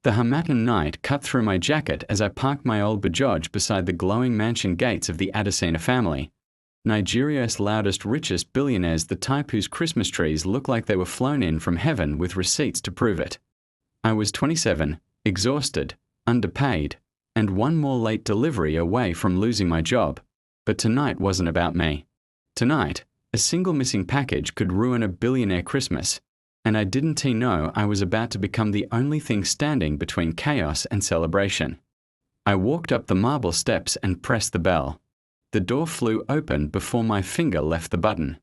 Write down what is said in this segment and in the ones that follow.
The Harmattan night cut through my jacket as I parked my old Bajaj beside the glowing mansion gates of the Adesina family. Nigeria's loudest, richest billionaires, the type whose Christmas trees look like they were flown in from heaven with receipts to prove it. I was 27, exhausted, underpaid, and one more late delivery away from losing my job. But tonight wasn't about me. Tonight, a single missing package could ruin a billionaire Christmas, and I didn't know I was about to become the only thing standing between chaos and celebration. I walked up the marble steps and pressed the bell. The door flew open before my finger left the button.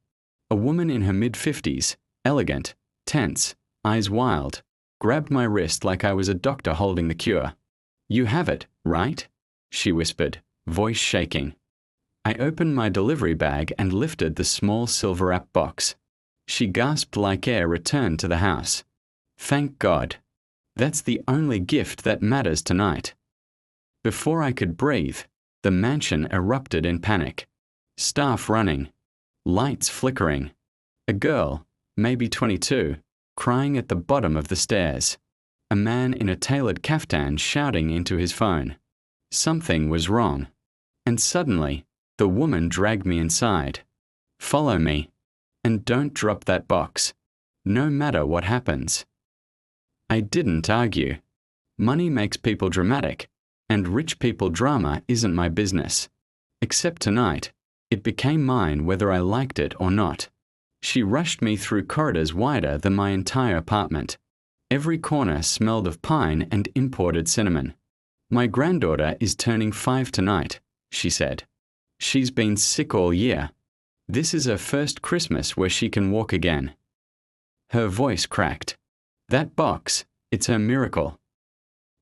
A woman in her mid-50s, elegant, tense, eyes wild, grabbed my wrist like I was a doctor holding the cure. "You have it, right?" she whispered, voice shaking. I opened my delivery bag and lifted the small silver-wrapped box. She gasped like air returned to the house. "Thank God. That's the only gift that matters tonight." Before I could breathe, the mansion erupted in panic. Staff running, lights flickering, a girl, maybe 22, crying at the bottom of the stairs, a man in a tailored kaftan shouting into his phone. Something was wrong. And suddenly, the woman dragged me inside. "Follow me, and don't drop that box, no matter what happens." I didn't argue. Money makes people dramatic, and rich people drama isn't my business. Except tonight, it became mine whether I liked it or not. She rushed me through corridors wider than my entire apartment. Every corner smelled of pine and imported cinnamon. "My granddaughter is turning 5 tonight," she said. "She's been sick all year. This is her first Christmas where she can walk again." Her voice cracked. "That box, it's her miracle."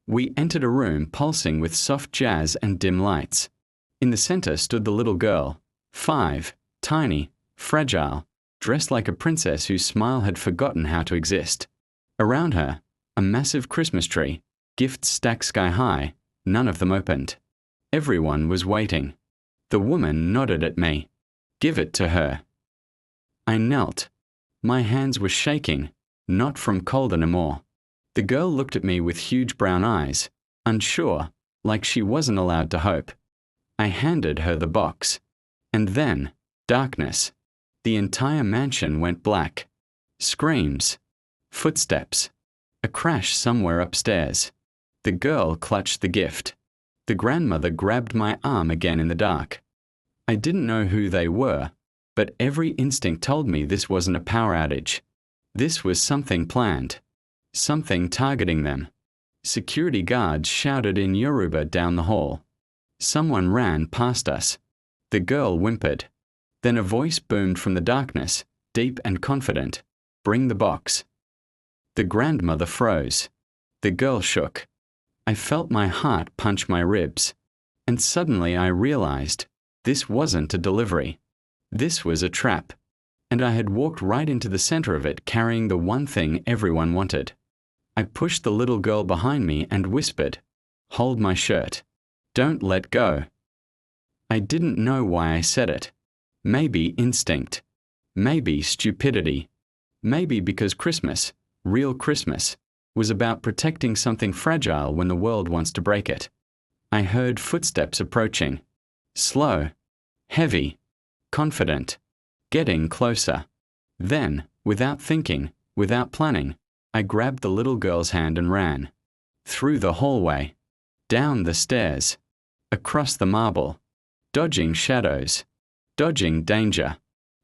We entered a room pulsing with soft jazz and dim lights. In the center stood the little girl, 5, tiny, fragile, dressed like a princess whose smile had forgotten how to exist. Around her, a massive Christmas tree, gifts stacked sky high, none of them opened. Everyone was waiting. The woman nodded at me. "Give it to her." I knelt. My hands were shaking, not from cold anymore. The girl looked at me with huge brown eyes, unsure, like she wasn't allowed to hope. I handed her the box. And then, darkness. The entire mansion went black. Screams. Footsteps. A crash somewhere upstairs. The girl clutched the gift. The grandmother grabbed my arm again in the dark. I didn't know who they were, but every instinct told me this wasn't a power outage. This was something planned. Something targeting them. Security guards shouted in Yoruba down the hall. Someone ran past us. The girl whimpered. Then a voice boomed from the darkness, deep and confident. "Bring the box." The grandmother froze. The girl shook. I felt my heart punch my ribs. And suddenly I realized this wasn't a delivery. This was a trap. And I had walked right into the center of it carrying the one thing everyone wanted. I pushed the little girl behind me and whispered, "Hold my shirt. Don't let go." I didn't know why I said it. Maybe instinct. Maybe stupidity. Maybe because Christmas, real Christmas, was about protecting something fragile when the world wants to break it. I heard footsteps approaching. Slow. Heavy. Confident. Getting closer. Then, without thinking, without planning, I grabbed the little girl's hand and ran. Through the hallway. Down the stairs. Across the marble. Dodging shadows. Dodging danger.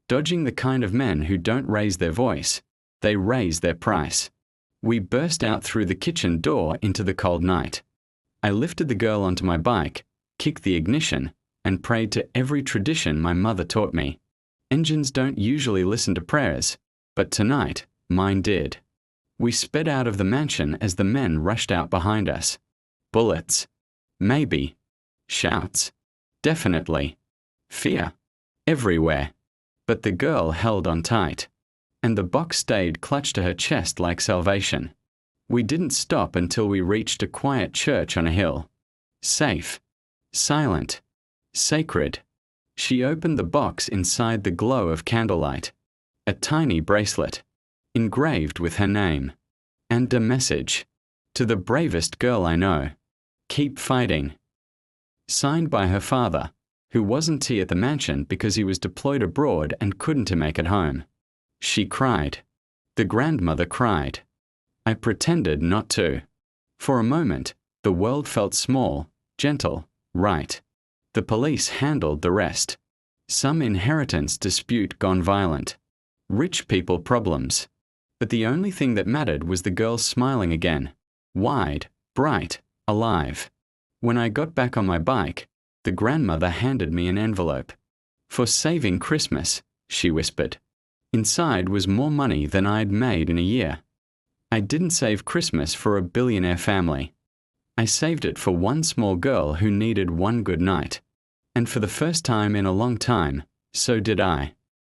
Dodging the kind of men who don't raise their voice. They raise their price. We burst out through the kitchen door into the cold night. I lifted the girl onto my bike, kicked the ignition, and prayed to every tradition my mother taught me. Engines don't usually listen to prayers, but tonight, mine did. We sped out of the mansion as the men rushed out behind us. Bullets. Maybe. Shouts. Definitely. Fear. Everywhere. But the girl held on tight. And the box stayed clutched to her chest like salvation. We didn't stop until we reached a quiet church on a hill. Safe. Silent. Sacred. She opened the box inside the glow of candlelight. A tiny bracelet. Engraved with her name. And a message. To the bravest girl I know. Keep fighting. Signed by her father, who wasn't tea at the mansion because he was deployed abroad and couldn't make it home. She cried. The grandmother cried. I pretended not to. For a moment, the world felt small, gentle, right. The police handled the rest. Some inheritance dispute gone violent. Rich people problems. But the only thing that mattered was the girl smiling again. Wide, bright, alive. When I got back on my bike, the grandmother handed me an envelope. For saving Christmas, she whispered. Inside was more money than I'd made in a year. I didn't save Christmas for a billionaire family. I saved it for one small girl who needed one good night. And for the first time in a long time, so did I.